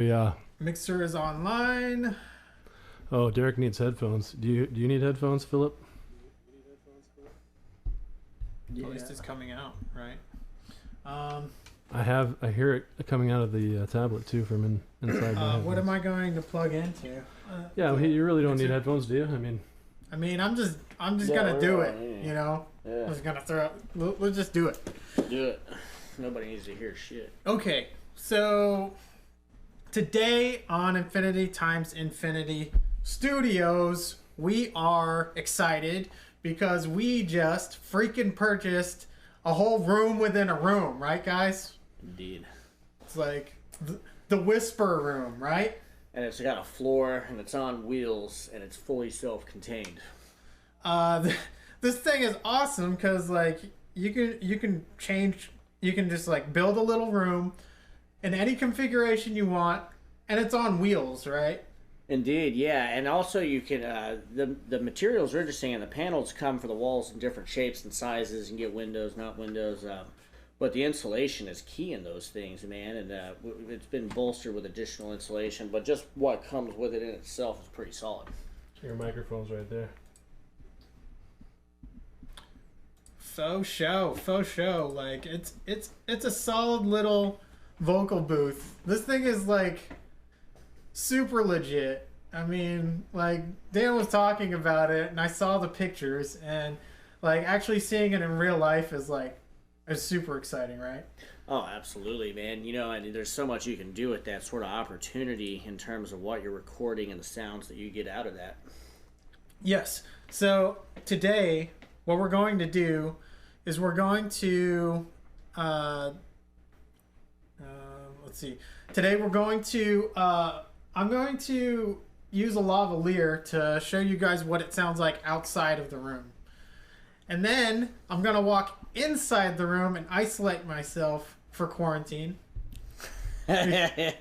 Yeah. Mixer is online. Oh, Derek needs headphones. Do you need headphones, Philip? Yeah. At least it's coming out, right? I hear it coming out of the tablet too from inside. What am I going to plug into? You really don't need headphones, do you? I mean, I'm just gonna do it. You know, Yeah. I'm just gonna throw it. Let's just do it. Do it. Nobody needs to hear shit. Okay, so today on Infinity Times Infinity Studios, we are excited because we just freaking purchased a whole room within a room, right, guys? Indeed. It's like the Whisper Room, right? And it's got a floor, and it's on wheels, and it's fully self-contained. This thing is awesome because like you can just like build a little room in any configuration you want, and it's on wheels, right? Indeed, yeah. And also you can, the materials are interesting, and the panels come for the walls in different shapes and sizes. You can get windows, not windows. But the insulation is key in those things, man. And it's been bolstered with additional insulation. But just what comes with it in itself is pretty solid. Your microphone's right there. Faux show. Like it's a solid little vocal booth. This thing is like super legit. I mean, like Dan was talking about it, and I saw the pictures, and like actually seeing it in real life is super exciting, right? Oh, absolutely, man. You know, and there's so much you can do with that sort of opportunity in terms of what you're recording and the sounds that you get out of that. Yes. So today, what we're going to do is we're going to let's see. Today we're going to I'm going to use a lavalier to show you guys what it sounds like outside of the room. And then I'm going to walk inside the room and isolate myself for quarantine. It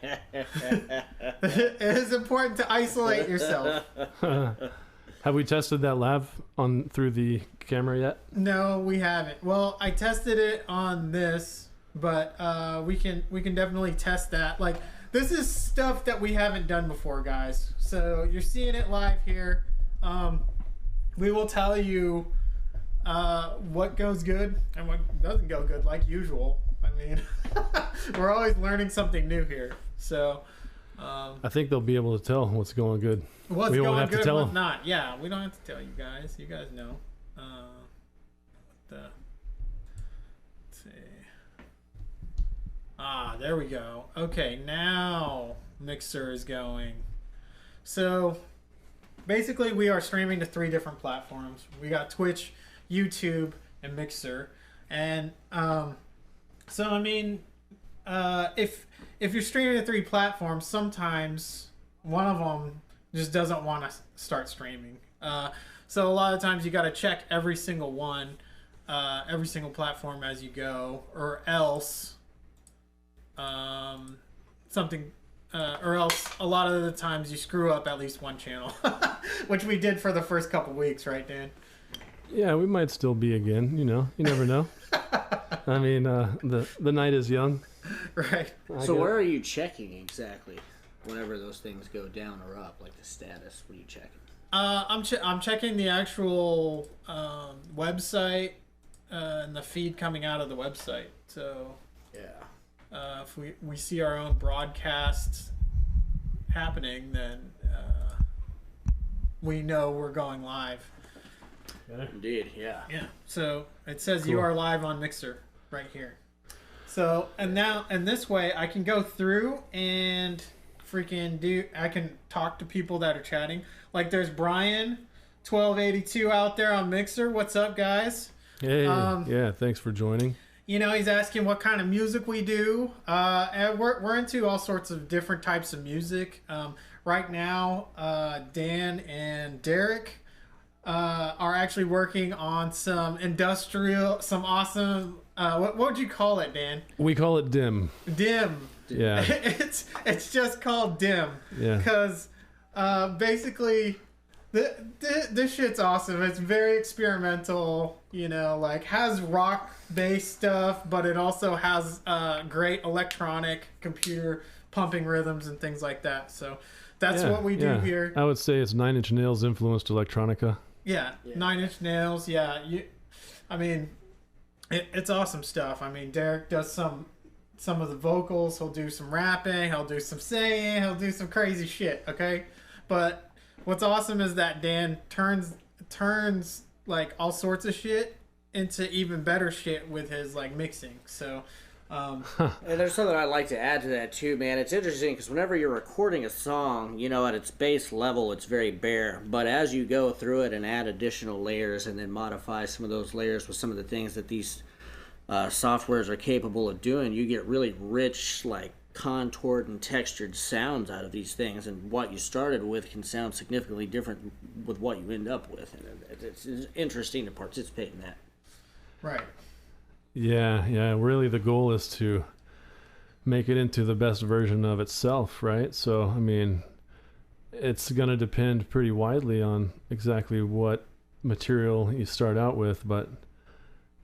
is important to isolate yourself. Have we tested that lav through the camera yet? No, we haven't. Well, I tested it on this, but we can definitely test that. Like, this is stuff that we haven't done before, guys. So you're seeing it live here. We will tell you what goes good and what doesn't go good, like usual. I mean, we're always learning something new here. So I think they'll be able to tell what's going good. what's We won't going have to good, tell what's them. not. Yeah, we don't have to tell you guys. You guys know. Let's see. There we go. Okay, now Mixer is going. So basically we are streaming to 3 different platforms. We got Twitch, YouTube, and Mixer. And so I mean, if you're streaming to 3 platforms, sometimes one of them just doesn't want to start streaming. So a lot of times you got to check every single one, every single platform as you go, or else or else a lot of the times you screw up at least one channel, which we did for the first couple weeks, right, Dan? Yeah, we might still be again. You know, you never know. I mean, the night is young. Right. So where are you checking exactly whenever those things go down or up, like the status? What are you checking? I'm checking the actual website and the feed coming out of the website. So Yeah. if we see our own broadcast happening, then we know we're going live. Indeed, yeah. Yeah. So it says Cool. you are live on Mixer right here. So and this way I can go through and I can talk to people that are chatting. Like there's Brian 1282 out there on Mixer. What's up, guys? Hey, yeah, thanks for joining. You know, he's asking what kind of music we do. And we're into all sorts of different types of music. Right now, Dan and Derek are actually working on some awesome. What would you call it, Dan? We call it dim. Dim. Yeah. It's just called dim. Yeah. Because basically, this shit's awesome. It's very experimental. You know, like has rock based stuff, but it also has great electronic computer pumping rhythms and things like that. So that's what we do here. I would say it's Nine Inch Nails influenced electronica. Yeah. 9 Inch Nails. Yeah. I mean, it's awesome stuff. I mean, Derek does some of the vocals. He'll do some rapping. He'll do some singing. He'll do some crazy shit. Okay, but what's awesome is that Dan turns like all sorts of shit into even better shit with his like mixing. So. And there's something I'd like to add to that too, man. It's interesting because whenever you're recording a song, you know, at its base level, it's very bare. But as you go through it and add additional layers and then modify some of those layers with some of the things that these softwares are capable of doing, you get really rich, like contoured and textured sounds out of these things. And what you started with can sound significantly different with what you end up with. And it's interesting to participate in that. Right. Yeah. Really, the goal is to make it into the best version of itself, right? So, I mean, it's going to depend pretty widely on exactly what material you start out with, but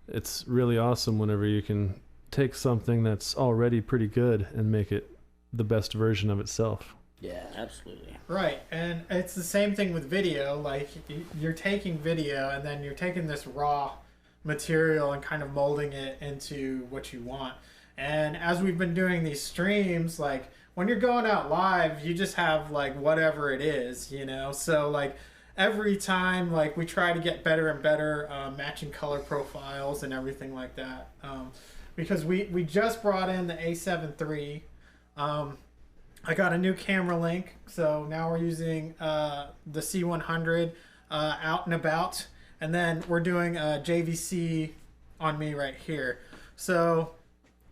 it's really awesome whenever you can take something that's already pretty good and make it the best version of itself. Yeah, absolutely. Right, and it's the same thing with video. Like, you're taking video and then you're taking this raw material and kind of molding it into what you want. And as we've been doing these streams, like when you're going out live, you just have like whatever it is, you know. So like every time, like we try to get better and better, matching color profiles and everything like that, because we just brought in the A7 III. I got a new camera link, so now we're using the C100 out and about. And then we're doing a JVC on me right here. So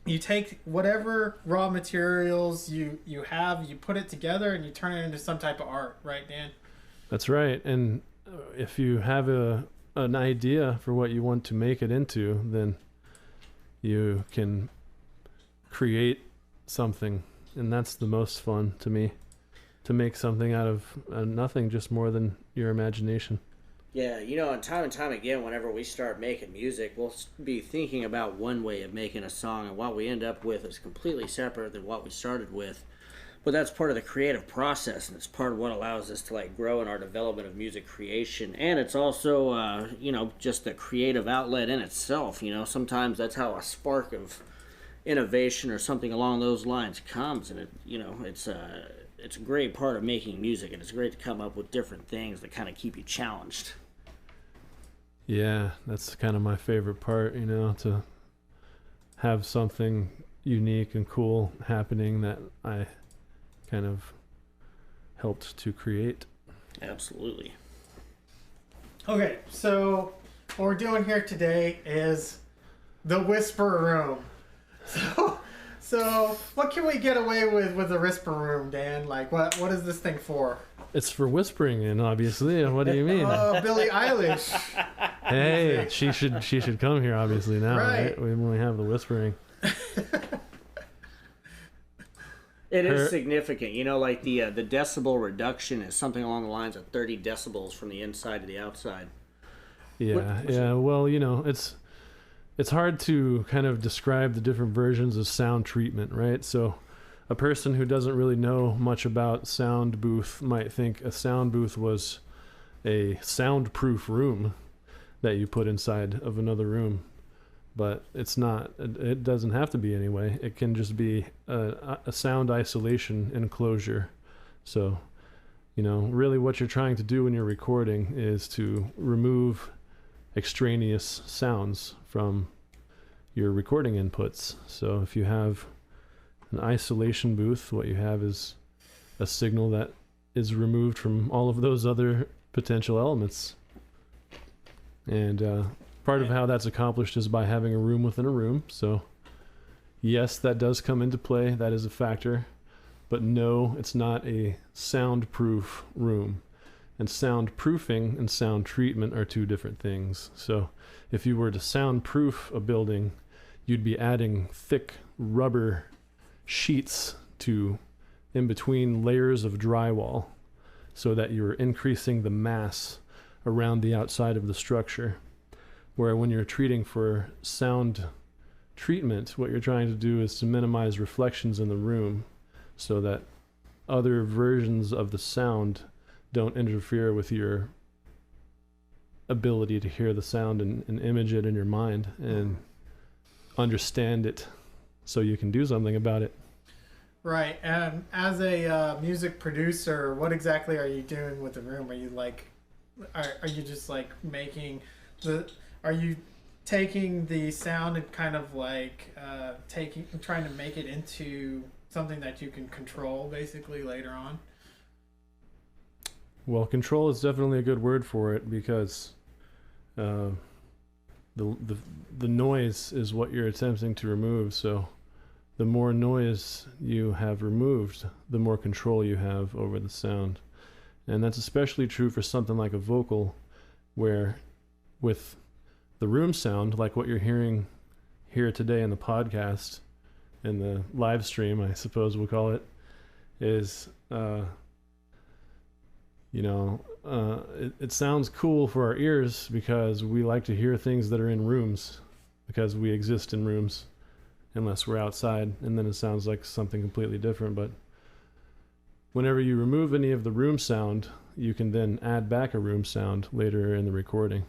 you take whatever raw materials you have, you put it together, and you turn it into some type of art, right, Dan? That's right. And if you have an idea for what you want to make it into, then you can create something. And that's the most fun to me, to make something out of nothing, just more than your imagination. Yeah, you know, and time again, whenever we start making music, we'll be thinking about one way of making a song, and what we end up with is completely separate than what we started with. But that's part of the creative process, and it's part of what allows us to like grow in our development of music creation. And it's also, you know, just the creative outlet in itself. You know, sometimes that's how a spark of innovation or something along those lines comes, and it's a great part of making music, and it's great to come up with different things that kind of keep you challenged. Yeah, that's kind of my favorite part, you know, to have something unique and cool happening that I kind of helped to create. Absolutely. Okay, so what we're doing here today is the Whisper Room. So what can we get away with the Whisper Room, Dan? Like, what is this thing for? It's for whispering in, obviously. What do you mean? Oh, Billie Eilish. Hey, she should come here, obviously, now, right? When we have the whispering. It is significant. You know, like the decibel reduction is something along the lines of 30 decibels from the inside to the outside. Yeah. Well, you know, it's hard to kind of describe the different versions of sound treatment, right? So a person who doesn't really know much about sound booth might think a sound booth was a soundproof room that you put inside of another room, but it's not. It doesn't have to be anyway. It can just be a sound isolation enclosure. So, you know, really what you're trying to do when you're recording is to remove extraneous sounds from your recording inputs. So if you have an isolation booth, what you have is a signal that is removed from all of those other potential elements. And part of how that's accomplished is by having a room within a room. So yes, that does come into play. That is a factor. But no, it's not a soundproof room. And soundproofing and sound treatment are two different things. So if you were to soundproof a building, you'd be adding thick rubber sheets to in between layers of drywall so that you're increasing the mass around the outside of the structure. Where when you're treating for sound treatment, what you're trying to do is to minimize reflections in the room so that other versions of the sound don't interfere with your ability to hear the sound and image it in your mind and understand it so you can do something about it. Right. And as a music producer, what exactly are you doing with the room? Are you like, are you just like making are you taking the sound and kind of like trying to make it into something that you can control basically later on? Well, control is definitely a good word for it, because the noise is what you're attempting to remove. So the more noise you have removed, the more control you have over the sound. And that's especially true for something like a vocal, where with the room sound, like what you're hearing here today in the podcast, in the live stream, I suppose we'll call it, is it sounds cool for our ears because we like to hear things that are in rooms, because we exist in rooms unless we're outside, and then it sounds like something completely different. But whenever you remove any of the room sound, you can then add back a room sound later in the recording.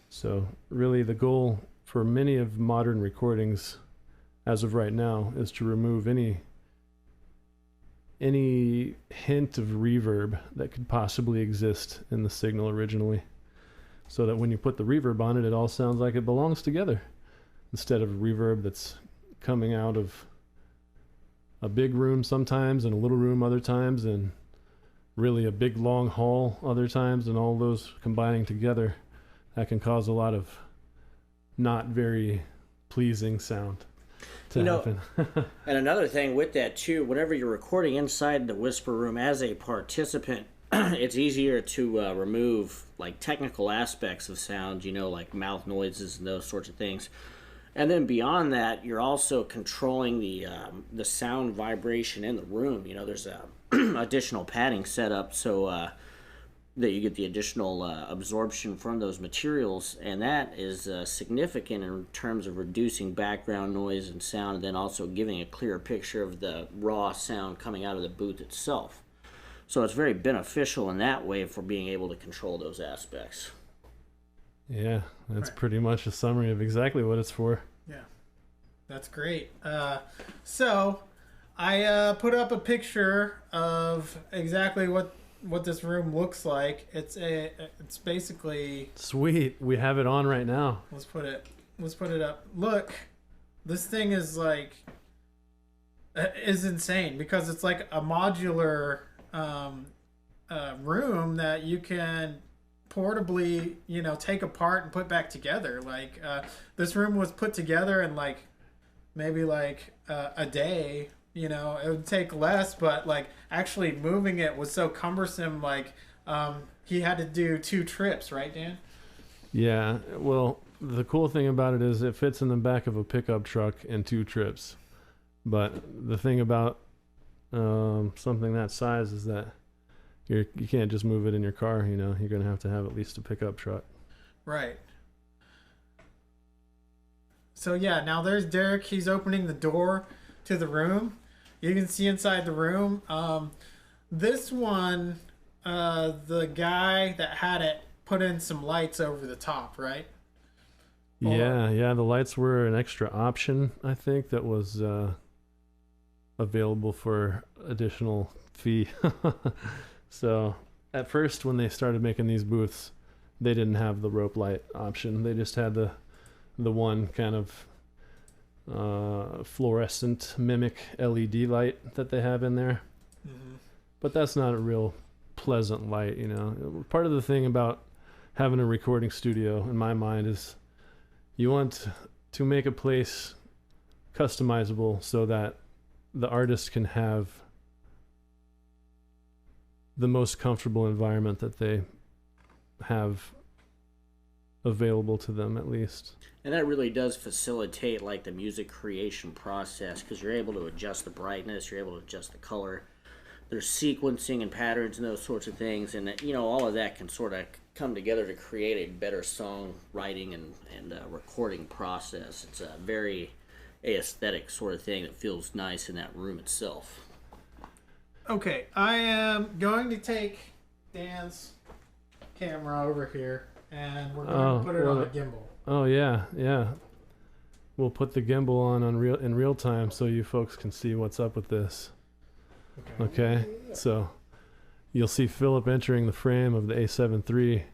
So really the goal for many of modern recordings as of right now is to remove any hint of reverb that could possibly exist in the signal originally, so that when you put the reverb on it, it all sounds like it belongs together, instead of a reverb that's coming out of a big room sometimes and a little room other times, and really a big long hall other times, and all those combining together, that can cause a lot of not very pleasing sound to happen. And another thing with that too, whenever you're recording inside the whisper room as a participant, it's easier to remove like technical aspects of sound, like mouth noises and those sorts of things. And then beyond that, you're also controlling the sound vibration in the room. There's additional padding set up so that you get the additional absorption from those materials, and that is significant in terms of reducing background noise and sound, and then also giving a clearer picture of the raw sound coming out of the booth itself. So it's very beneficial in that way for being able to control those aspects. Yeah, that's right. Pretty much a summary of exactly what it's for. Yeah, that's great. So I put up a picture of exactly what this room looks like. It's basically sweet. We have it on right now. Let's put it up. Look, this thing is like is insane, because it's like a modular room that you can portably take apart and put back together. Like this room was put together in like maybe like a day. It would take less, but like actually moving it was so cumbersome. Like he had to do 2 trips, right, Dan? Yeah. Well, the cool thing about it is it fits in the back of a pickup truck in 2 trips. But the thing about something that size is that you can't just move it in your car. You're going to have at least a pickup truck. Right. So yeah, now there's Derek. He's opening the door to the room. You can see inside the room. This one, the guy that had it put in some lights over the top, right? Yeah. The lights were an extra option, I think, that was available for additional fee. So at first, when they started making these booths, they didn't have the rope light option. They just had the one kind of fluorescent mimic LED light that they have in there. Mm-hmm. But that's not a real pleasant light. Part of the thing about having a recording studio, in my mind, is you want to make a place customizable so that the artist can have the most comfortable environment that they have available to them, at least. And that really does facilitate like the music creation process, because you're able to adjust the brightness, you're able to adjust the color. There's sequencing and patterns and those sorts of things, and all of that can sort of come together to create a better songwriting and recording process. It's a very aesthetic sort of thing that feels nice in that room itself. Okay, I am going to take Dan's camera over here, and we're going to put it on a gimbal. Oh yeah, yeah. We'll put the gimbal on in real time so you folks can see what's up with this. Okay. So you'll see Philip entering the frame of the A7 III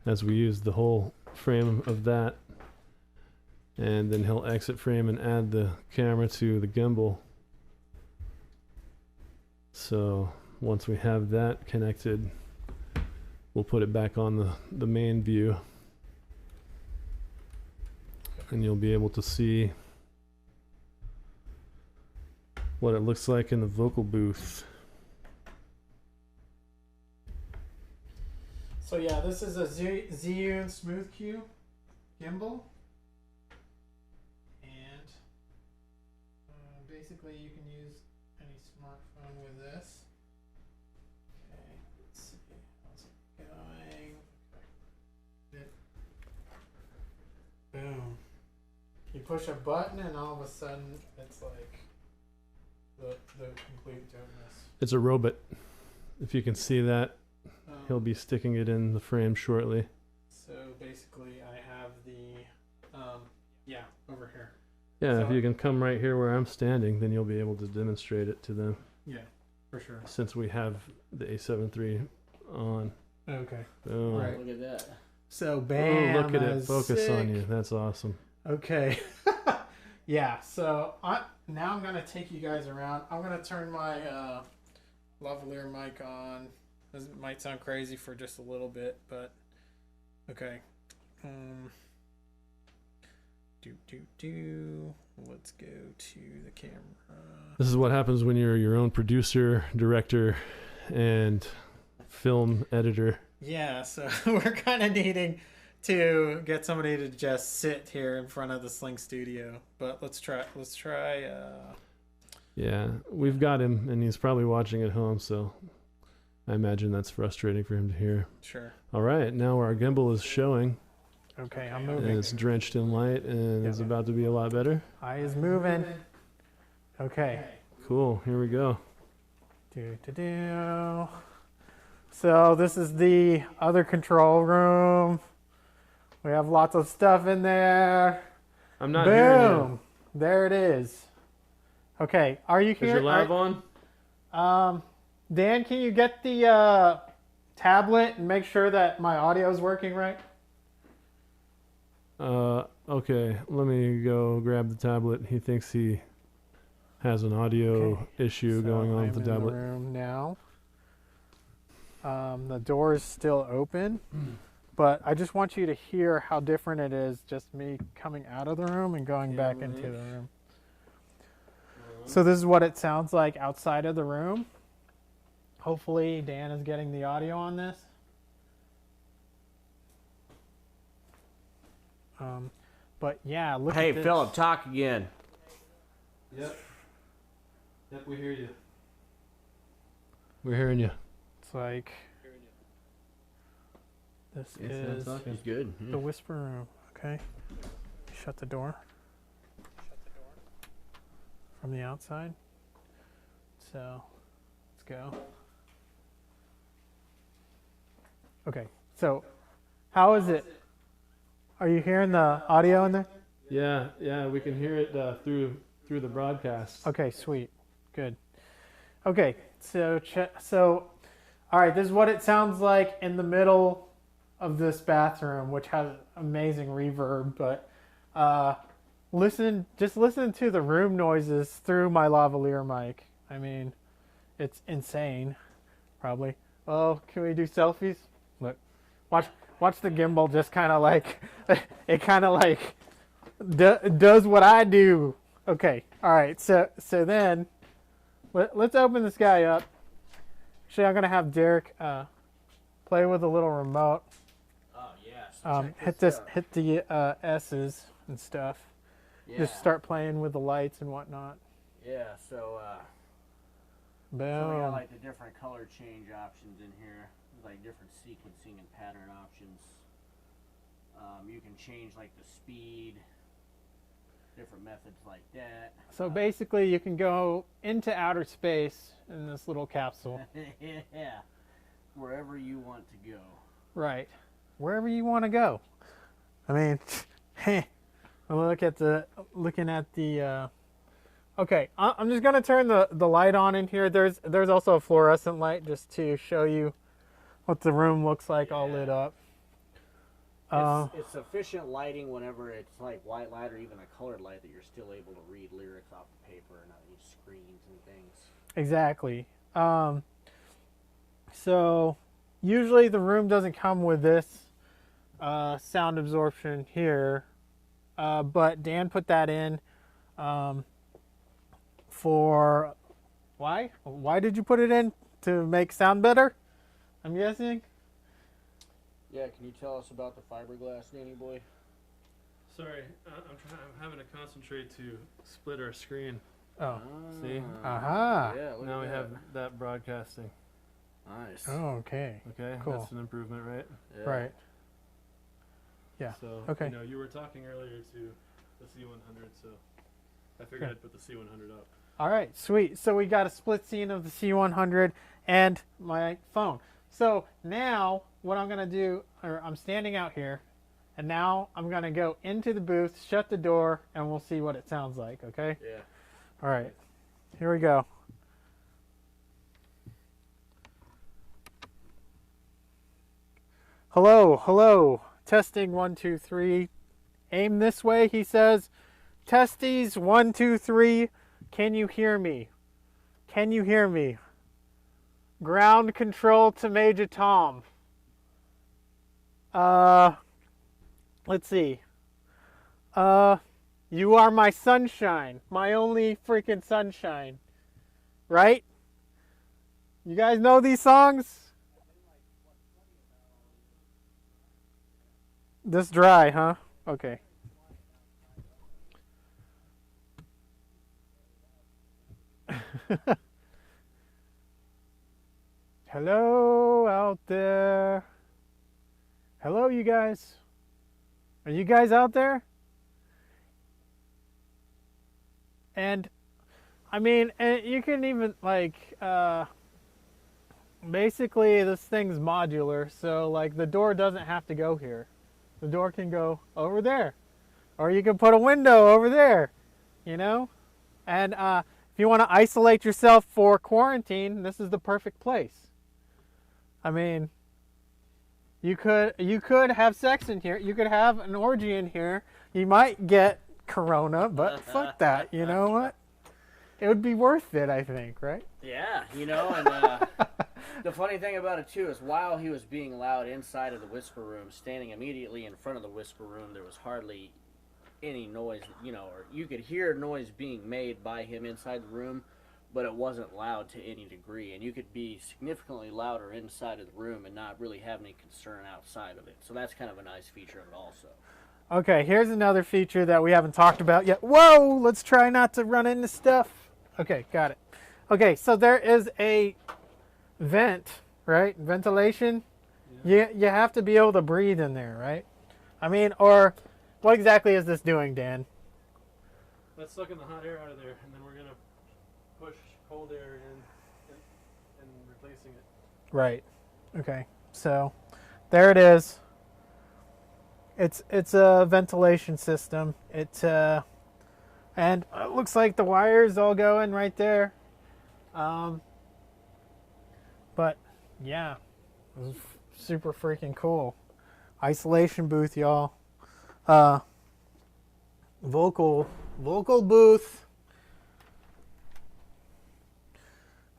as we use the whole frame of that, and then he'll exit frame and add the camera to the gimbal. So once we have that connected, we'll put it back on the main view, and you'll be able to see what it looks like in the vocal booth. So yeah, this is a Zhiyun Smooth Q gimbal, and basically you can use any smartphone with this. Okay, let's see how's it going. Boom. You push a button, and all of a sudden it's like the complete dopeness. It's a robot. If you can see that, he'll be sticking it in the frame shortly. So basically I have the, yeah, over here. Yeah, So if you can come right here where I'm standing, then you'll be able to demonstrate it to them. Yeah, for sure. Since we have the A7 III on. Okay. Boom. Right. Look at that. So bam. Oh, look at it. Focus sick. on you. That's awesome. Okay. Yeah, so now I'm going to take you guys around. I'm going to turn my lavalier mic on. This might sound crazy for just a little bit, but okay. Let's go to the camera. This is what happens when you're your own producer, director, and film editor. Yeah, so we're kind of needing to get somebody to just sit here in front of the Slingstudio, but let's try. Yeah, we've got him, and he's probably watching at home, so I imagine that's frustrating for him to hear. Sure. All right, now our gimbal is showing. Okay, I'm And moving. it's drenched in light, and it's about to be a lot better. Eye is moving. Okay. Cool, here we go. So this is the other control room. We have lots of stuff in there. I'm not hearing you. Boom! There it is. Okay, are you Is here? your lav on? Dan, can you get the tablet and make sure that my audio is working right? Okay, let me go grab the tablet. He thinks he has an audio issue going on with the tablet. I'm in the room now. The door is still open, but I just want you to hear how different it is just me coming out of the room and going back into the room. So this is what it sounds like outside of the room. Hopefully Dan is getting the audio on this. But yeah, look at this. Hey, Philip, talk again. Yep, we hear you. We're hearing you. It's like this is He's good. the whisper room. Okay, shut the door. From the outside. So let's go. Okay, so how is it? Are you hearing the audio in there? Yeah, we can hear it through the broadcast. Okay, sweet, good. Okay, so all right, this is what it sounds like in the middle of this bathroom, which has amazing reverb. But just listen to the room noises through my lavalier mic. I mean, it's insane. Probably. Oh, can we do selfies? Look, watch the gimbal just kind of like it kind of like does what I do. Okay, all right. So then let's open this guy up. Actually, I'm gonna have Derek play with a little remote. Oh yes. Hit the S's and stuff. Yeah. Just start playing with the lights and whatnot. Yeah. So. Boom. So we got like the different color change options in here, like different sequencing and pattern options. You can change like the speed different methods like that. So basically, you can go into outer space in this little capsule. Yeah, wherever you want to go. Right, wherever you want to go. I mean, looking at the. Okay, I'm just gonna turn the light on in here. There's also a fluorescent light just to show you what the room looks like all lit up. It's sufficient lighting whenever it's like white light or even a colored light that you're still able to read lyrics off the paper and not use screens and things. Exactly. So usually the room doesn't come with this sound absorption here, but Dan put that in for why? Why did you put it in? To make sound better, I'm guessing. Yeah, can you tell us about the fiberglass, Danny boy? Sorry, I'm having to concentrate to split our screen. Oh, see? Aha. Yeah, Now we have that broadcasting. Nice. Oh, okay. Okay, cool. That's an improvement, right? Yeah. Right. Yeah. So, okay. You were talking earlier to the C100, so I figured I'd put the C100 up. All right, sweet. So we got a split scene of the C100 and my phone. So now what I'm going to do, I'm standing out here, and now I'm going to go into the booth, shut the door, and we'll see what it sounds like, okay? Yeah. All right, here we go. Hello, hello. Testing 1, 2, 3. Aim this way, he says. Testies 1, 2, 3. Can you hear me? Can you hear me? Ground control to Major Tom. Let's see. You are my sunshine. My only freaking sunshine. Right? You guys know these songs? This dry, huh? Okay. Hello out there. Hello, you guys. Are you guys out there? And I mean, and you can even like basically this thing's modular, so like the door doesn't have to go here. The door can go over there, or you can put a window over there, you know. And if you want to isolate yourself for quarantine, this is the perfect place. I mean, you could have sex in here. You could have an orgy in here. You might get corona, but fuck that. You know what? It would be worth it, I think, right? Yeah, you know, and the funny thing about it, too, is while he was being loud inside of the whisper room, standing immediately in front of the whisper room, there was hardly any noise, you know, or you could hear noise being made by him inside the room, but it wasn't loud to any degree, and you could be significantly louder inside of the room and not really have any concern outside of it. So that's kind of a nice feature of it also. Okay, here's another feature that we haven't talked about yet. Whoa, let's try not to run into stuff. Okay, got it. Okay, so there is a vent, right? Ventilation. Yeah. You have to be able to breathe in there, right? I mean, or what exactly is this doing, Dan? That's sucking the hot air out of there, and then we're going to push cold air in and replacing it. Right. Okay. So there it is. It's a ventilation system. And it looks like the wires all going right there. But yeah, it was super freaking cool. Isolation booth, y'all. Vocal booth.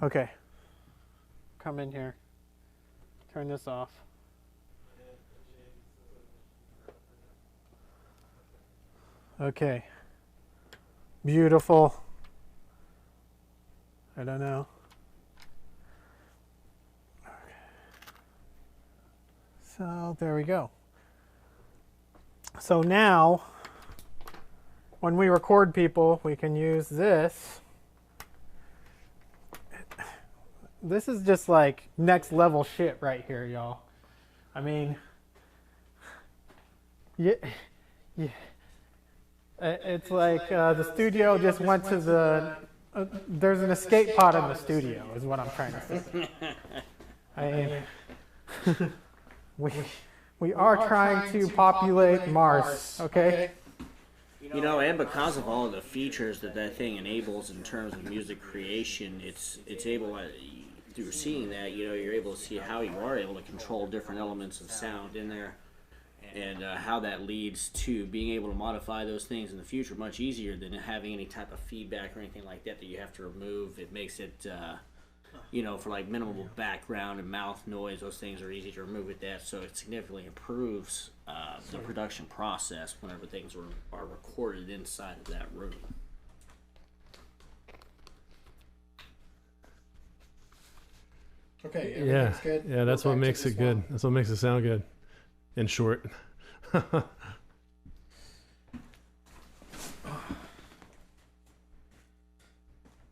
Okay. Come in here. Turn this off. Okay. Beautiful. I don't know. Okay. So there we go. So now, when we record people, we can use this. This is just like next level shit right here, y'all. I mean, yeah. It's like the studio just went to the. There's an escape pod in the studio, is what I'm trying to say. I mean, we are trying to populate Mars, okay? You know, and because of all of the features that thing enables in terms of music creation, it's able, through seeing that, you know, you're able to see how you are able to control different elements of sound in there, and how that leads to being able to modify those things in the future much easier than having any type of feedback or anything like that you have to remove. It makes it, you know, for like minimal background and mouth noise, those things are easy to remove with that, so it significantly improves the production process whenever things are recorded inside of that room. Okay, Yeah, good. yeah, that's what makes it good. That's what makes it sound good. In short.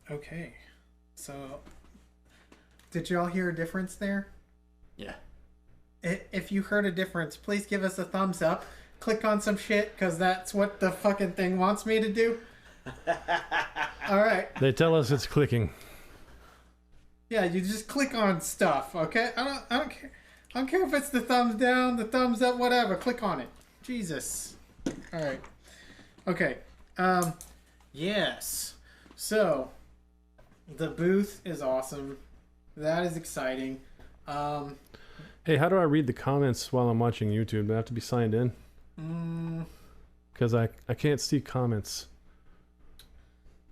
Okay, so did y'all hear a difference there? Yeah. If you heard a difference, please give us a thumbs up. Click on some shit, because that's what the fucking thing wants me to do. All right. They tell us it's clicking. Yeah, you just click on stuff, okay? I don't care. I don't care if it's the thumbs down, the thumbs up, whatever. Click on it. Jesus. All right. Okay. Yes. So, the booth is awesome. That is exciting. Hey, how do I read the comments while I'm watching YouTube? Do I have to be signed in? Because I can't see comments.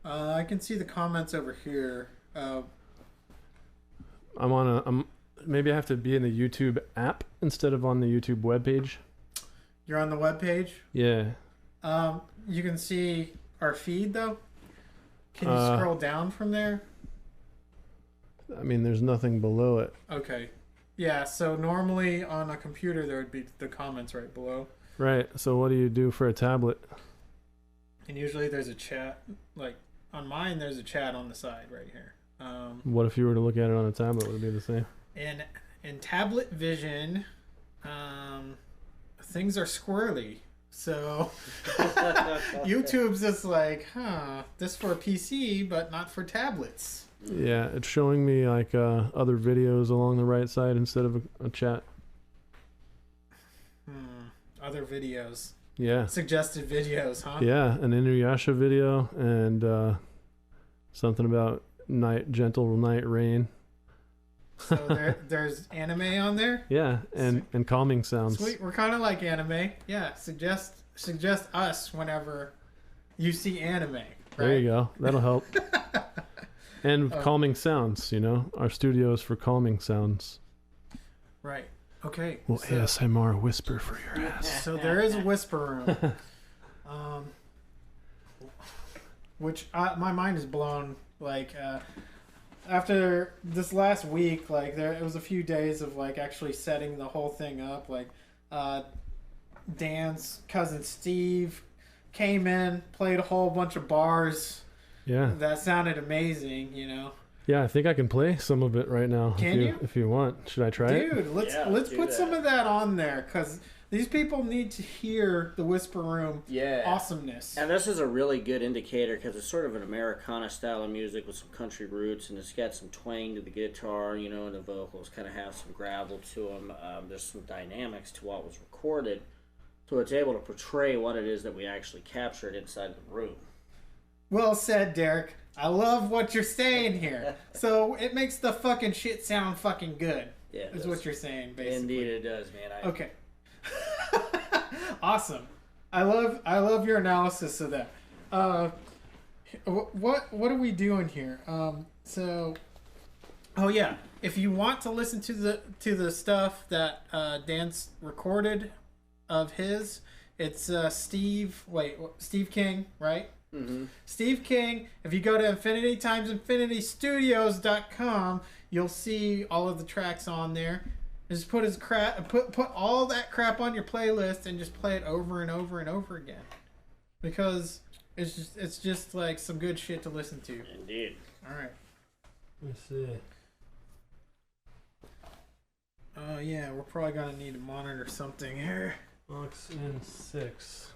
I can see the comments over here. Maybe I have to be in the YouTube app instead of on the YouTube webpage. You're on the webpage? Yeah. You can see our feed, though? Can you scroll down from there? I mean, there's nothing below it. Okay. Yeah, so normally on a computer there would be the comments right below. Right. So what do you do for a tablet? And usually there's a chat. Like, on mine, there's a chat on the side right here. What if you were to look at it on a tablet? Would it be the same? In tablet vision, things are squirrely. So YouTube's just like, this for a PC, but not for tablets. Yeah, it's showing me like other videos along the right side instead of a chat. Other videos. Yeah. Suggested videos, huh? Yeah, an Inuyasha video and something about gentle night rain. So there's anime on there? Yeah, and calming sounds. Sweet, we're kind of like anime. Yeah, suggest us whenever you see anime. Right? There you go. That'll help. And calming sounds, you know. Our studio is for calming sounds. Right. Okay. Well, ASMR whisper for your ass. So there is a whisper room. Which my mind is blown. Like, after this last week, like, it was a few days of, like, actually setting the whole thing up. Like, Dan's cousin Steve came in, played a whole bunch of bars. Yeah. That sounded amazing, you know. Yeah, I think I can play some of it right now. Can you? If you want. Should I try it? Dude, let's put some of that on there, because these people need to hear the Whisper Room awesomeness. And this is a really good indicator because it's sort of an Americana style of music with some country roots, and it's got some twang to the guitar, you know, and the vocals kind of have some gravel to them. There's some dynamics to what was recorded, so it's able to portray what it is that we actually captured inside the room. Well said, Derek. I love what you're saying here. So it makes the fucking shit sound fucking good. Yeah, is what you're saying, basically. Indeed, it does, man. Okay. Awesome. I love your analysis of that. What are we doing here? Oh yeah, if you want to listen to the stuff that Dan's recorded of his, it's Steve King, right? Mm-hmm. Steve King. If you go to infinitytimesInfinitystudios.com, you'll see all of the tracks on there. Just put his put all that crap on your playlist and just play it over and over and over again, because it's just like some good shit to listen to. Indeed. All right. Let's see. Oh yeah, we're probably gonna need to monitor something here. Aux in 6.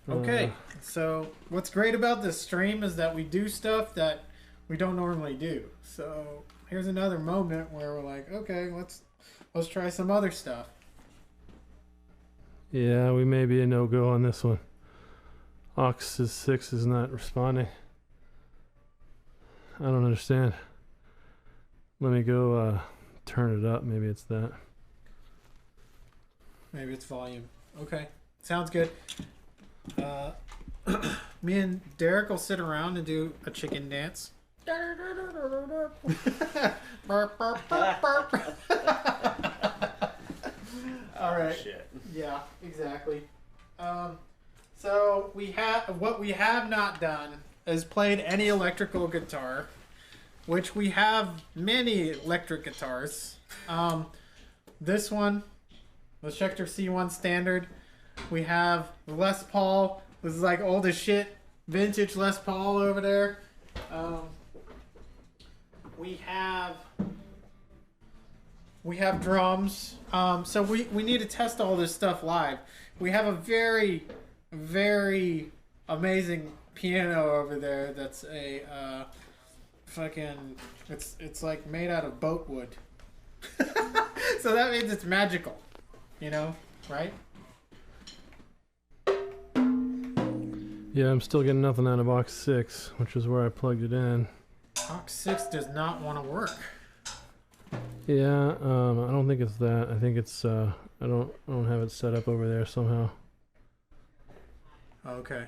Okay, so what's great about this stream is that we do stuff that we don't normally do. So here's another moment where we're like, okay, let's try some other stuff. Yeah, we may be a no-go on this one. Aux 6 is not responding. I don't understand. Let me go turn it up. Maybe it's that. Maybe it's volume. Okay, sounds good. Me and Derek will sit around and do a chicken dance. Burp, burp, burp, burp. All right. Shit. Yeah, exactly. So what we have not done is played any electrical guitar, which we have many electric guitars. This one, the Schecter C1 Standard. We have the Les Paul. This is like old as shit, vintage Les Paul over there. We have drums. So we need to test all this stuff live. We have a very, very amazing piano over there. That's a it's like made out of boat wood. So that means it's magical, right? Yeah, I'm still getting nothing out of aux 6, which is where I plugged it in. aux 6 does not want to work. Yeah, I don't think it's that. I think it's I don't have it set up over there somehow. Okay.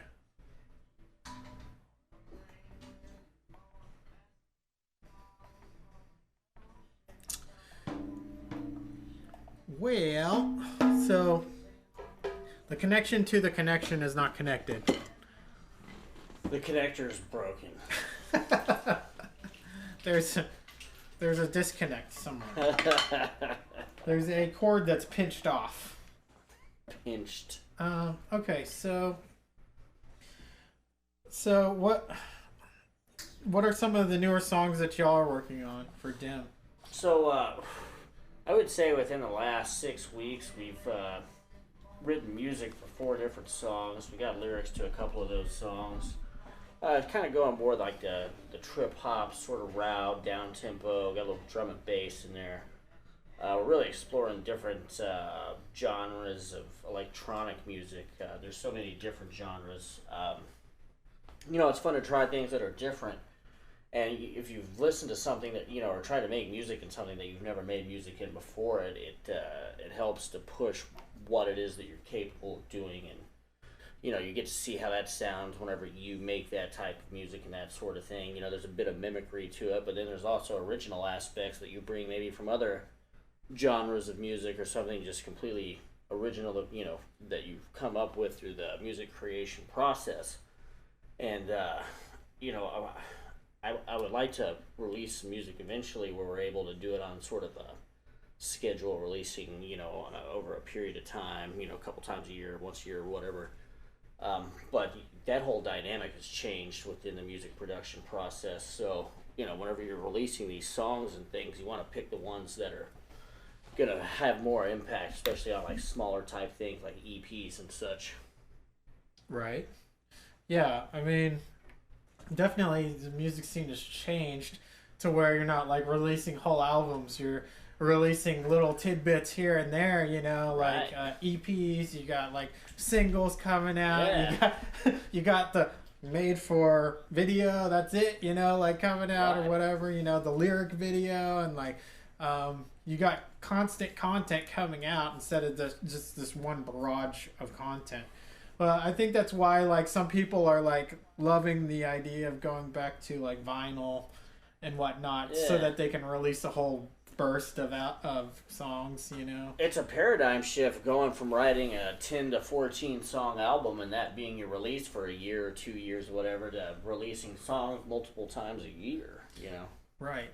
Well, so the connection to the connection is not connected. The connector is broken. There's a disconnect somewhere. There's a cord that's pinched off. Pinched. Okay, so what are some of the newer songs that y'all are working on for Dim? So, I would say within the last 6 weeks, we've written music for 4 different songs. We got lyrics to a couple of those songs. Kind of going more like the trip hop sort of route, down tempo. Got a little drum and bass in there. We're really exploring different genres of electronic music. There's so many different genres. It's fun to try things that are different. And if you've listened to something that, or tried to make music in something that you've never made music in before, it helps to push what it is that you're capable of doing. And, you get to see how that sounds whenever you make that type of music and that sort of thing. There's a bit of mimicry to it, but then there's also original aspects that you bring maybe from other genres of music or something just completely original that, that you've come up with through the music creation process. And, I would like to release some music eventually where we're able to do it on sort of a schedule, releasing, over a period of time, a couple times a year, once a year, whatever. But that whole dynamic has changed within the music production process. So, whenever you're releasing these songs and things, you want to pick the ones that are going to have more impact, especially on smaller type things like EPs and such. Right. Yeah, I mean, definitely the music scene has changed to where you're not releasing whole albums. You're releasing little tidbits here and there, EPs. You got singles coming out. Yeah. You got the made for video. That's it. Coming out or whatever. The lyric video and you got constant content coming out instead of just this one barrage of content. Well, I think that's why some people are loving the idea of going back to vinyl and whatnot, so that they can release a whole burst of songs. It's a paradigm shift going from writing a 10 to 14 song album and that being your release for a year or 2 years or whatever to releasing songs multiple times a year. Right.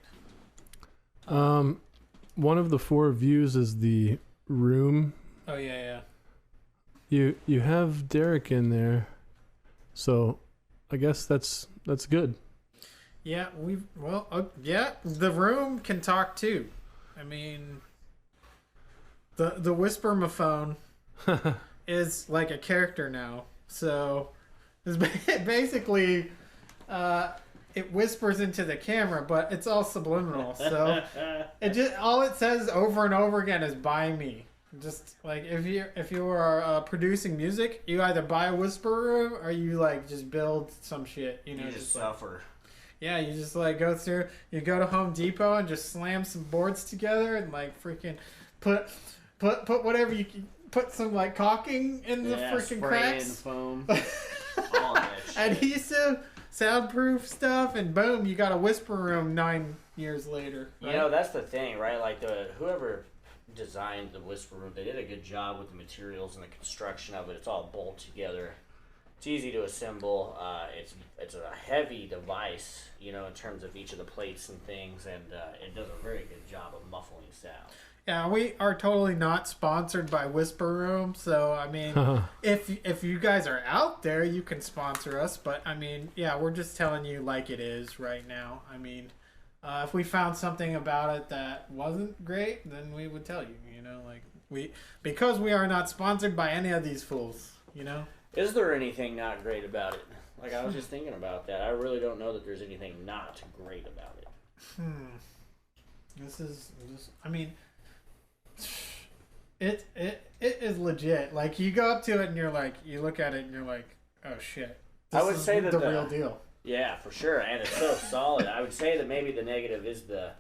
One of the 4 views is the room. Oh yeah. You have Derek in there, so I guess that's good. Yeah, the room can talk too. I mean, the Whispermophone is like a character now. So it's basically it whispers into the camera, but it's all subliminal. So it just all it says over and over again is "buy me." Just like if you are producing music, you either buy a whisper room or you like just build some shit. You know, You just suffer. Like, yeah, you just like go through. You go to Home Depot and just slam some boards together and like freaking put whatever you can. Put some like caulking in the freaking cracks. And foam. All that shit. Adhesive, soundproof stuff, and boom, you got a whisper room 9 years later. Right? You know, that's the thing, right? Like whoever designed the whisper room, they did a good job with the materials and the construction of it. It's all bolted together. It's easy to assemble. It's a heavy device, you know, in terms of each of the plates and things, and it does a very good job of muffling sound. Yeah, we are totally not sponsored by Whisper Room, so I mean, if you guys are out there, you can sponsor us. But I mean, yeah, we're just telling you like it is right now. I mean, if we found something about it that wasn't great, then we would tell you. You know, like because we are not sponsored by any of these fools. You know. Is there anything not great about it? Like I was just thinking about that. I really don't know that there's anything not great about it. I mean. It is legit. Like you go up to it and you're like, you look at it and you're like, oh shit. I would say that the real deal. Yeah, for sure, and it's so solid. I would say that maybe the negative is the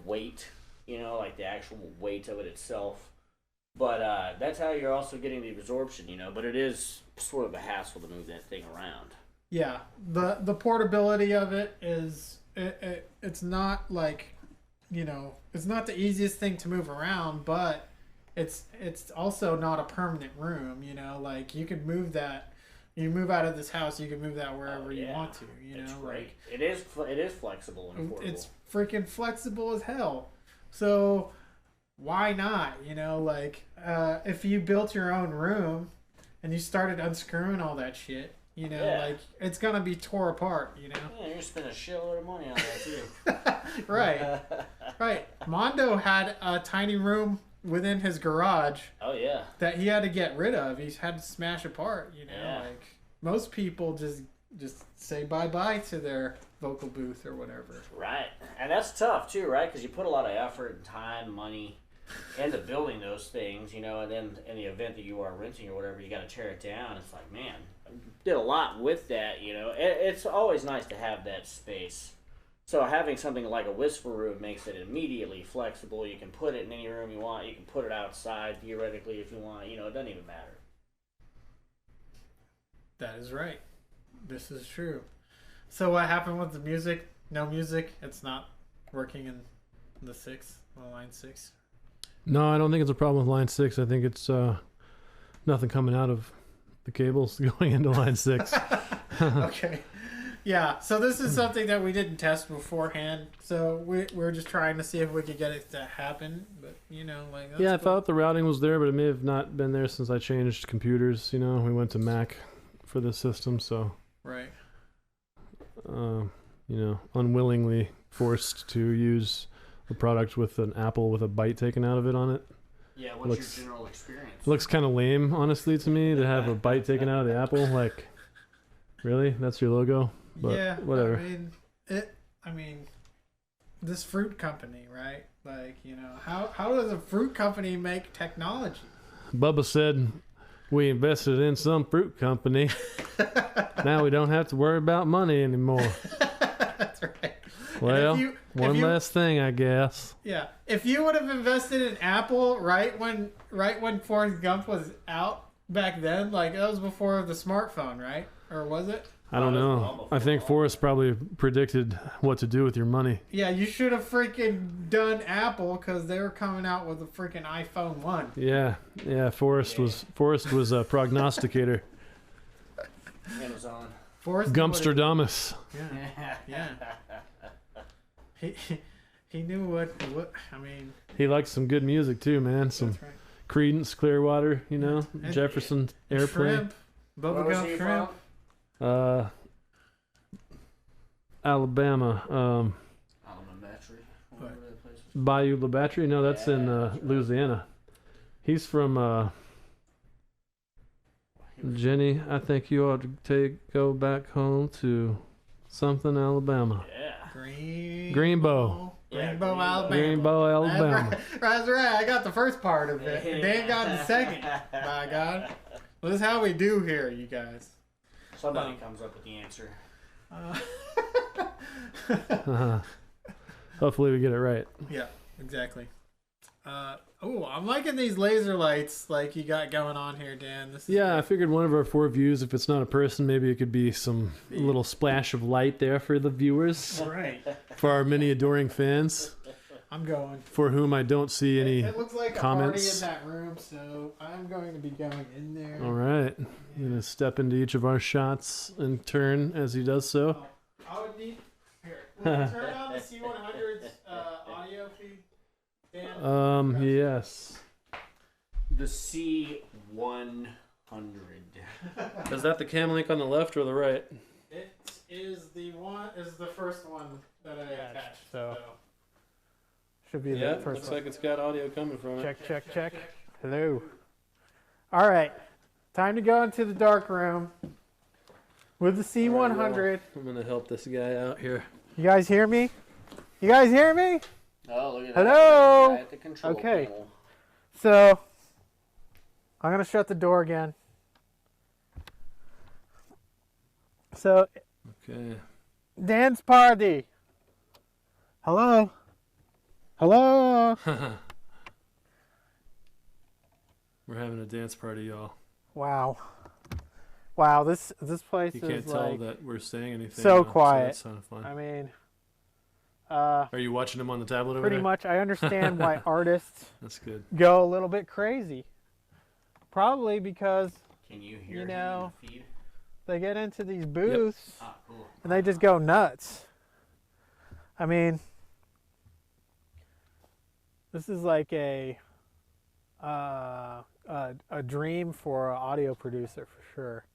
weight. You know, like the actual weight of it itself. But that's how you're also getting the absorption. You know, but it is sort of a hassle to move that thing around. Yeah, the portability of it is it's not like. You know, it's not the easiest thing to move around, but it's also not a permanent room. You know, like you could move that. You move out of this house, you can move that wherever you want to. You know, great. Like it is flexible and affordable. It's freaking flexible as hell. So why not? You know, like if you built your own room and you started unscrewing all that shit. You know, like it's gonna be tore apart. You know. Yeah, you're spending a shitload of money on that too. Right, right. Mondo had a tiny room within his garage. Oh yeah. That he had to get rid of. He had to smash apart. You know, like most people just say bye bye to their vocal booth or whatever. Right, and that's tough too, right? Because you put a lot of effort and time, money into building those things. You know, and then in the event that you are renting or whatever, you got to tear it down. It's like, man. Did a lot with that, you know. It's always nice to have that space. So having something like a whisper room makes it immediately flexible. You can put it in any room you want. You can put it outside theoretically if you want. You know, it doesn't even matter. That is right. This is true. So what happened with the music? No music. It's not working in the line 6. No, I don't think it's a problem with line 6. I think it's nothing coming out of the cables going into line 6. Okay. Yeah, so this is something that we didn't test beforehand. So we're just trying to see if we could get it to happen. But, you know, like... That's I thought the routing was there, but it may have not been there since I changed computers. You know, we went to Mac for this system, so... Right. You know, unwillingly forced to use a product with an Apple with a byte taken out of it on it. Yeah, what's your general experience? It looks kind of lame, honestly, to me, to have a byte taken out of the Apple. Like, really? That's your logo? But yeah, whatever. I mean, this fruit company, right? Like, you know, how does a fruit company make technology? Bubba said, we invested in some fruit company. Now we don't have to worry about money anymore. That's right. Well, one last thing, I guess. Yeah, if you would have invested in Apple right when Forrest Gump was out back then, like that was before the smartphone, right? Or was it? I don't know. I think Forrest probably predicted what to do with your money. Yeah, you should have freaking done Apple because they were coming out with a freaking iPhone 1. Yeah. Forrest was a prognosticator. Amazon. Forrest Gumpstradamus. Yeah. He knew what I mean. He liked some good music too, man. Some That's right. Creedence Clearwater, you know, and Jefferson Airplane. Shrimp, bubblegum shrimp. Alabama. Bayou La Battery? No, that's in Louisiana. He's from Jenny, I think you ought to go back home to something, Alabama. Yeah. Greenbow. Greenbow, Alabama. Greenbow, Alabama. That's right. I got the first part of it. Dan got the second. By God. Well, this is how we do here, you guys. Somebody comes up with the answer. Hopefully we get it right. Yeah, exactly. I'm liking these laser lights like you got going on here, Dan. This is I figured one of our 4 views, if it's not a person, maybe it could be some little splash of light there for the viewers. right. For our many adoring fans, I'm going. for whom I don't see any It looks like comments. a party in that room, so I'm going to be going in there. All right. I'm going to step into each of our shots in turn as he does so. I would need... Here. Will you turn on the C100's audio feed, Dan? Yes. The C100. Is that the cam link on the left or the right? It is the first one that I attached. So should be Yeah, the first looks one. like it's got audio coming from it. Check. Hello. All right. Time to go into the dark room with the C100. I'm going to help this guy out here. You guys hear me? You guys hear me? Oh, look at Hello? that. Guy at the control Okay. panel. So I'm going to shut the door again. So Okay. dance party. Hello? Hello? We're having a dance party, y'all. Wow, this place You is can't tell like, that we're saying anything. so now, quiet. So that's kind of fun. I mean, Are you watching him on the tablet over pretty there? much I understand why artists That's good. go a little bit crazy. Probably because Can you hear You him know, in the feed? they get into these booths Ah, cool. and they just go nuts. I mean, this is like a dream for an audio producer for sure.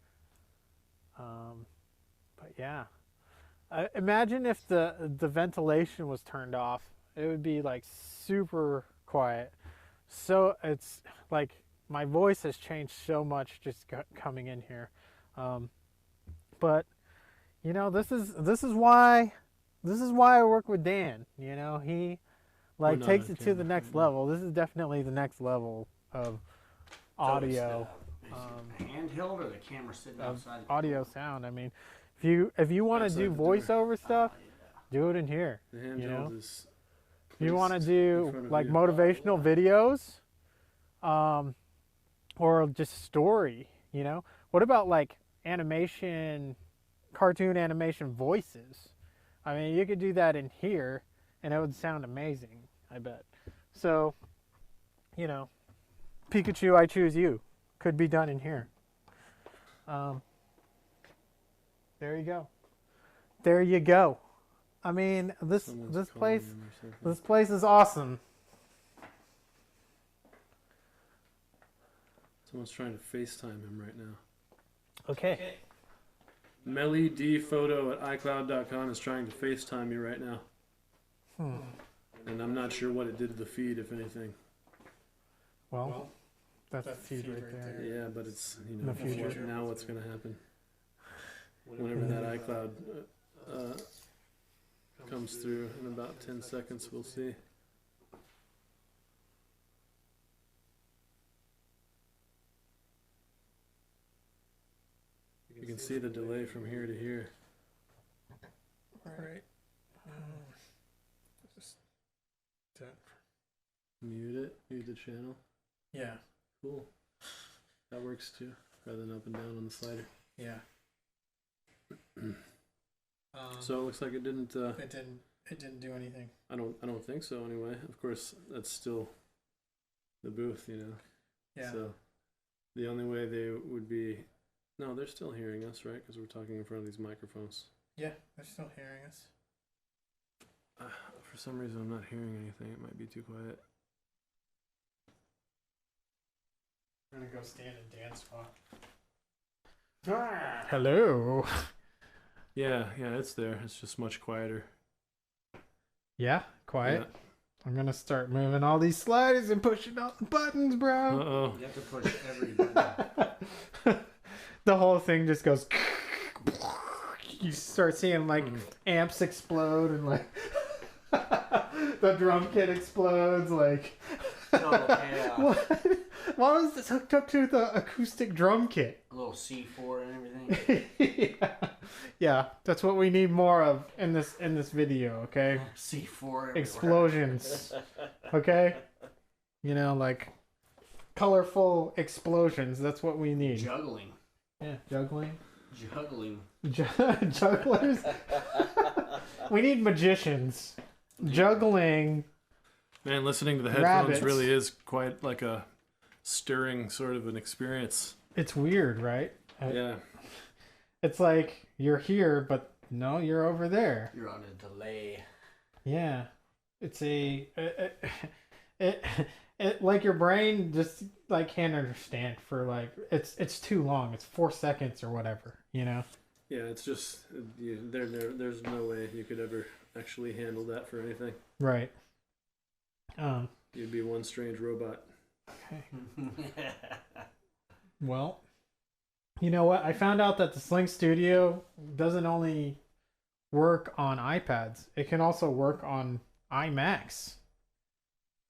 But yeah, imagine if the ventilation was turned off. It would be like super quiet. So it's like my voice has changed so much just coming in here. But you know, this is why I work with Dan. You know, he like not takes on it to camera. the next level. This is definitely the next level of audio. Is it handheld or the camera sitting Of outside? audio sound. I mean, if you want to Outside do the door. voiceover stuff, do it in here. The handheld You know? is. If you want to placed in do front of like you. motivational videos, or just story, you know. What about like animation, cartoon animation voices? I mean, you could do that in here, and it would sound amazing. I bet. So, you know, Pikachu, I choose you, could be done in here. There you go. There you go. I mean, this Someone's place calling him or something. this place is awesome. Someone's trying to FaceTime him right now. Okay. melidphoto@icloud.com is trying to FaceTime you right now. Hmm. And I'm not sure what it did to the feed, if anything. Well, that's the feed right there. Yeah, but it's, you In know, the future. now what's going to happen? Whenever that iCloud comes through in about 10 seconds, we'll see. You can see the delay from here to here. Right. Mute it, mute the channel. Yeah. Cool. That works too, rather than up and down on the slider. Yeah. So it looks like it didn't. It didn't do anything. I don't think so anyway. Of course, that's still the booth, you know. Yeah. So the only way they would be, no, they're still hearing us, right? Because we're talking in front of these microphones. Yeah, they're still hearing us. For some reason, I'm not hearing anything. It might be too quiet. I'm gonna go stand in Dan's spot. Hello. Yeah, it's there. It's just much quieter. Yeah, quiet. Yeah. I'm gonna start moving all these sliders and pushing all the buttons, bro. Uh-oh. You have to push every button. the whole thing just goes. You start seeing like amps explode and like the drum kit explodes. Like, why was this hooked up to the acoustic drum kit? A little C4 and everything. Yeah, that's what we need more of in this video. Okay, C4 everywhere. Explosions. Okay, you know, like colorful explosions. That's what we need. Juggling. Yeah, juggling. Jugglers. We need magicians. Juggling. Man, listening to the headphones rabbits. really is quite like a stirring sort of an experience. It's weird, right? Yeah. It's like you're here, but no, you're over there. You're on a delay. Yeah. It's it like your brain just like can't understand for like it's too long. It's 4 seconds or whatever, you know. Yeah, it's just there's no way you could ever actually handle that for anything. Right. You'd be one strange robot. Okay. Well, you know what? I found out that the Slingstudio doesn't only work on iPads. It can also work on iMacs.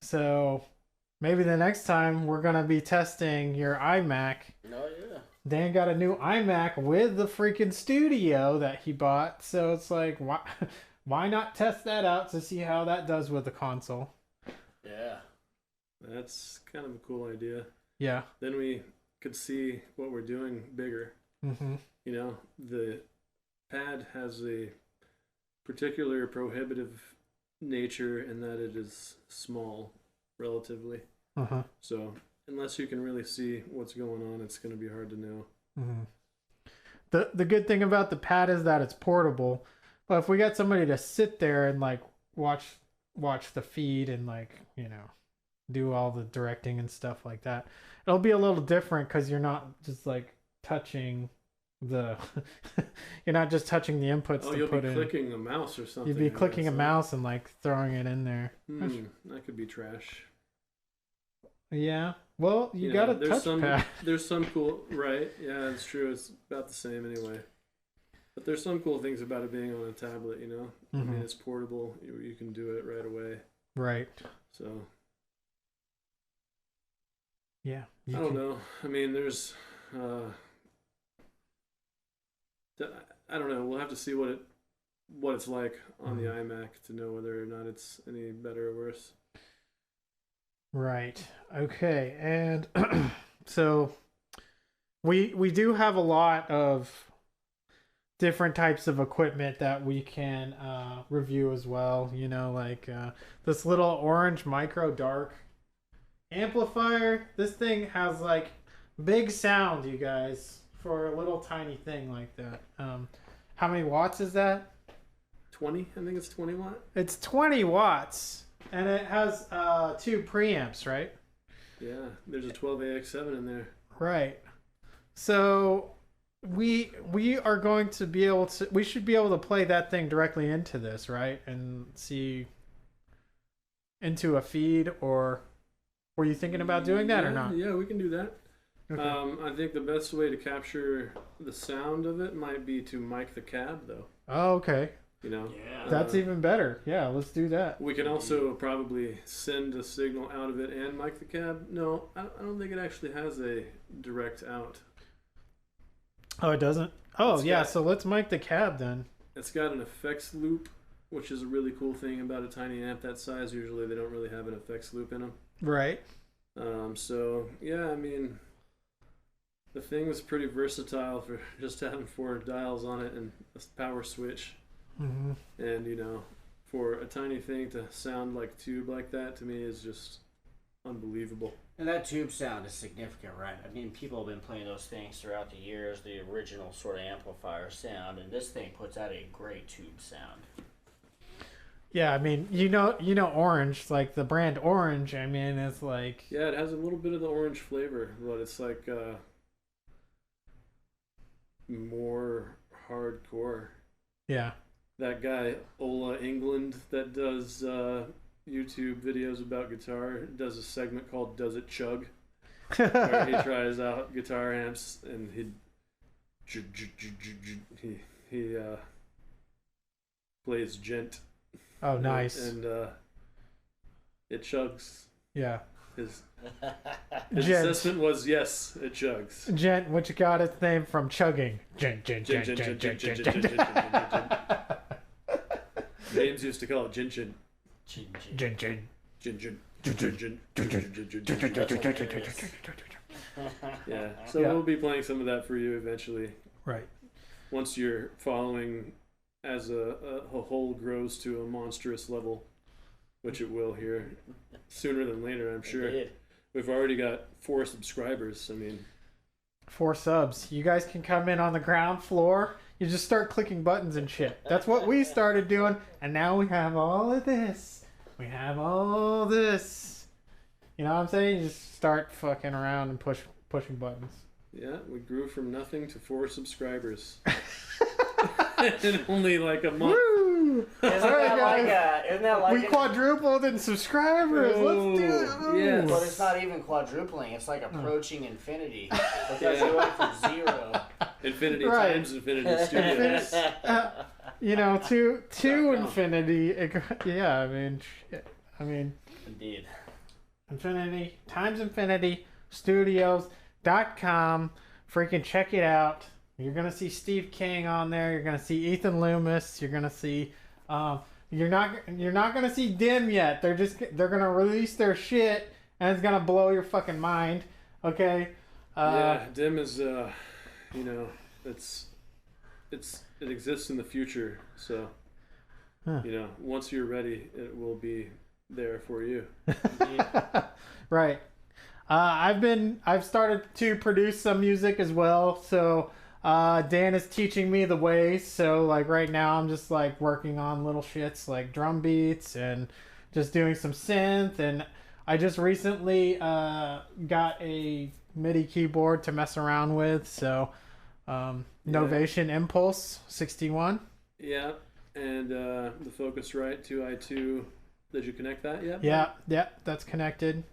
So maybe the next time we're going to be testing your iMac. Oh, yeah. Dan got a new iMac with the freaking studio that he bought. So it's like, why not test that out to see how that does with the console? Yeah. That's kind of a cool idea. Yeah. Then we could see what we're doing bigger. Mm-hmm. You know, the pad has a particular prohibitive nature in that it is small, relatively. Uh-huh. So unless you can really see what's going on, it's going to be hard to know. Mm-hmm. The good thing about the pad is that it's portable. But if we got somebody to sit there and like watch the feed and like, you know, do all the directing and stuff like that, it'll be a little different because you're not just like touching the you're not just touching the inputs to you'll put be in. clicking a mouse or something. You'd be clicking a mouse and like throwing it in there. That could be trash. Yeah. Well, you got a touchpad. There's some cool, right? Yeah, it's true. It's about the same anyway. But there's some cool things about it being on a tablet, you know? Mm-hmm. I mean, it's portable. You can do it right away. Right. So. Yeah. I don't know. I mean, there's... I don't know. We'll have to see what it's like on the iMac to know whether or not it's any better or worse. Right. Okay. And so we do have a lot of different types of equipment that we can review as well. You know, like this little orange micro dark amplifier. This thing has like big sound, you guys, for a little tiny thing like that. How many watts is that? 20? I think it's 20 watt. It's 20 watts. And it has 2 preamps, right? Yeah, there's a 12AX7 in there. Right. So we are going to be able to, we should be able to play that thing directly into this, right? And see into a feed, or were you thinking about doing that or not? Yeah, we can do that. Okay. I think the best way to capture the sound of it might be to mic the cab, though. Oh, okay. You know? Yeah. That's even better. Yeah, let's do that. We can also probably send a signal out of it and mic the cab. No, I don't think it actually has a direct out. Oh, it doesn't? Oh, It's yeah, got- so let's mic the cab then. It's got an effects loop, which is a really cool thing about a tiny amp that size. Usually they don't really have an effects loop in them. Right. So, yeah, I mean, the thing was pretty versatile for just having 4 dials on it and a power switch. Mm-hmm. And, you know, for a tiny thing to sound like tube like that, to me, is just unbelievable. And that tube sound is significant, right? I mean, people have been playing those things throughout the years, the original sort of amplifier sound, and this thing puts out a great tube sound. Yeah, I mean, you know, Orange, like the brand Orange. I mean, it's like Yeah, it has a little bit of the orange flavor, but it's like more hardcore. yeah, That guy Ola England that does YouTube videos about guitar does a segment called "Does It Chug," where he tries out guitar amps, and He plays Gent. Oh, nice. And it chugs. Yeah. His Gent. assessment was yes, it chugs. Gent, which got its name from chugging. Gent. James used to call it Gin. Gent. Yeah, so we'll be playing some of that for you eventually. Right. Once your following as a whole grows to a monstrous level, which it will here sooner than later, I'm sure. Indeed. We've already got 4 subscribers. I mean, 4 subs. You guys can come in on the ground floor. You just start clicking buttons and shit. That's what we started doing, and now we have all of this. We have all this. You know what I'm saying? You just start fucking around and pushing buttons. yeah, we grew from nothing to 4 subscribers. In only like a month. Woo! Isn't that like we quadrupled in subscribers. Oh, Let's do it. yes. Well, it's not even quadrupling. It's like approaching infinity. Because you went from 0. Infinity Right. times Infinity Studios. You know, to infinity. Yeah, I mean, shit. I mean, Indeed. infinity times infinity studios.com. Freaking check it out. You're gonna see Steve King on there. You're gonna see Ethan Loomis. You're gonna see. You're not gonna see Dim yet. They're gonna release their shit, and it's gonna blow your fucking mind. Okay. Yeah, Dim is you know, it exists in the future, so you know, once you're ready, it will be there for you. Right. I've started to produce some music as well, so Dan is teaching me the ways. So like right now I'm just like working on little shits like drum beats and just doing some synth, and I just recently got a MIDI keyboard to mess around with, so Novation Impulse 61. Yeah, and the Focusrite 2i2, did you connect that yet? Yeah, that's connected.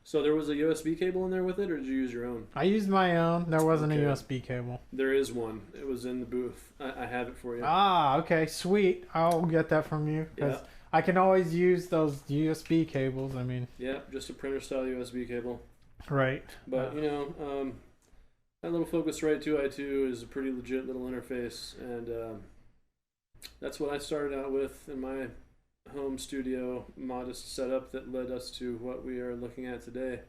So there was a USB cable in there with it, or did you use your own? I used my own. There wasn't Okay. a USB cable. There is one. It was in the booth. I have it for you. Ah, okay, sweet. I'll get that from you, because Yeah. I can always use those USB cables. I mean, Yeah, just a printer style USB cable. right. But you know, that little Focusrite 2i2 is a pretty legit little interface, and that's what I started out with in my home studio modest setup that led us to what we are looking at today,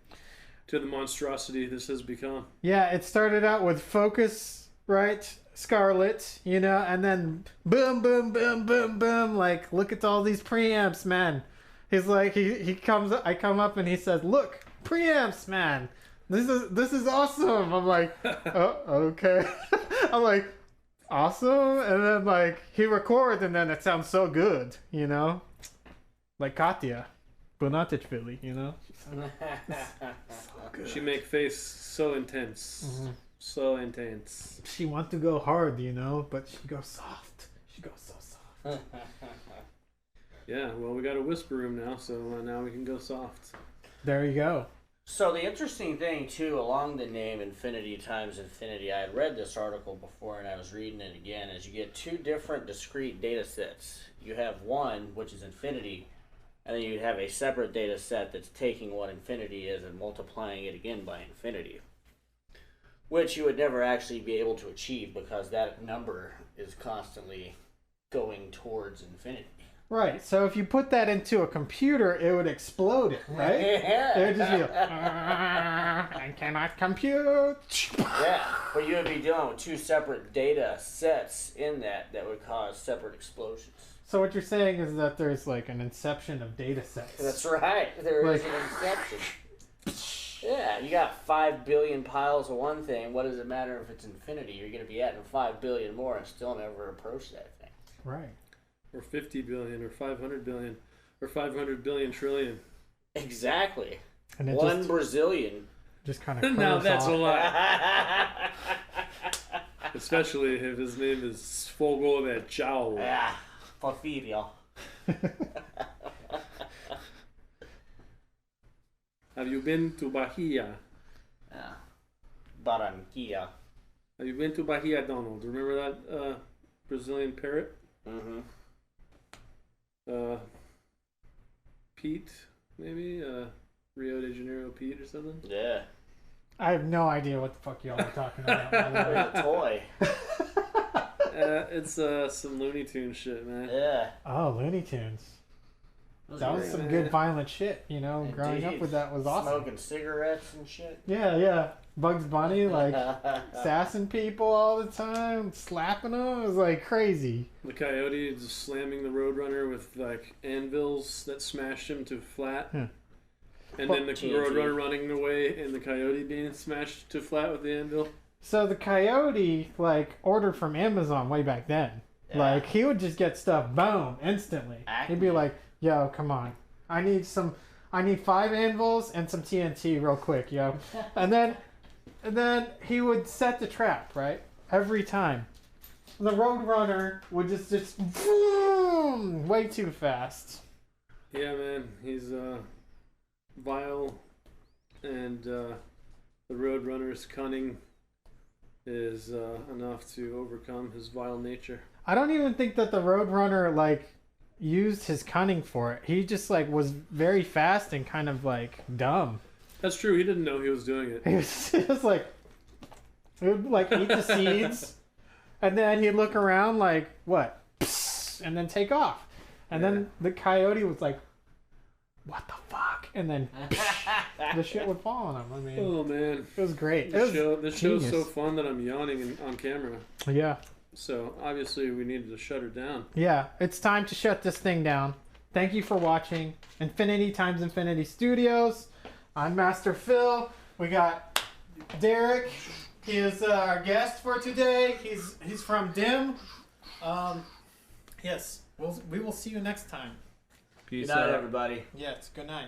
to the monstrosity this has become. Yeah, it started out with Focus, right? Scarlet, you know, and then boom, boom, boom, boom, boom. Like, look at all these preamps, man. He's like, I come up and he says, look, preamps, man. This is awesome. I'm like, oh, okay. I'm like, awesome. And then like he records and then it sounds so good, you know, like Katya Bonatichvili, you know. She make face so intense. Mm-hmm. So intense. She wants to go hard, you know, but she goes soft. She goes so soft. Yeah, well, we got a whisper room now, so now we can go soft. There you go. So the interesting thing too, along the name Infinity times Infinity, I had read this article before and I was reading it again, is you get 2 different discrete data sets. You have one, which is infinity, and then you have a separate data set that's taking what infinity is and multiplying it again by infinity, which you would never actually be able to achieve because that number is constantly going towards infinity. Right. So if you put that into a computer, it would explode it, right? Yeah. It would just be like, I cannot compute. Yeah, but you would be dealing with 2 separate data sets in that would cause separate explosions. So what you're saying is that there's like an inception of data sets. That's right. There is Like- an inception. Yeah, you got 5 billion piles of one thing. What does it matter if it's infinity? You're going to be adding 5 billion more and still never approach that thing. Right. Or 50 billion, or 500 billion, or 500 billion trillion. Exactly. And it One Brazilian. just kind of Now that's a lot. Yeah. Especially if his name is Fogo de Chao. Porfirio. Have you been to Bahia? Yeah. Barranquilla. You've been to Bahia, Donald. Remember that Brazilian parrot? Mm-hmm. Pete, maybe? Rio de Janeiro Pete or something? Yeah. I have no idea what the fuck y'all are talking about. By the way. It's a toy. It's some Looney Tunes shit, man. Yeah. Oh, Looney Tunes. That was some man. good violent shit, you know. Indeed. Growing up with that was awesome. Smoking cigarettes and shit. Yeah. Bugs Bunny, like, sassing people all the time, slapping them. It was, like, crazy. The coyote just slamming the Roadrunner with, like, anvils that smashed him to flat. Hmm. And Well, then the TNT. Roadrunner running away and the coyote being smashed to flat with the anvil. So the coyote, like, ordered from Amazon way back then. Yeah. Like, he would just get stuff, boom, instantly. He'd be like, yo, come on. I need 5 anvils and some TNT real quick, yo. And then he would set the trap, right? Every time. The Roadrunner would just boom, way too fast. Yeah, man. He's vile, and the Roadrunner's cunning is enough to overcome his vile nature. I don't even think that the Roadrunner, like, used his cunning for it. He just, like, was very fast and kind of, like, dumb. That's true. He didn't know he was doing it. He was like, he would, like, eat the seeds, and then he'd look around like, what? Psst, and then take off. And then the coyote was like, what the fuck? And then the shit would fall on him. I mean, Oh, man. it was great. This show's genius. so fun that I'm yawning on camera. Yeah. So, obviously, we needed to shut her down. Yeah, it's time to shut this thing down. Thank you for watching Infinity times Infinity Studios. I'm Master Phil. We got Derek. He is our guest for today. He's from DIM. Yes, we will see you next time. Peace Good night, out. everybody. Yes, good night.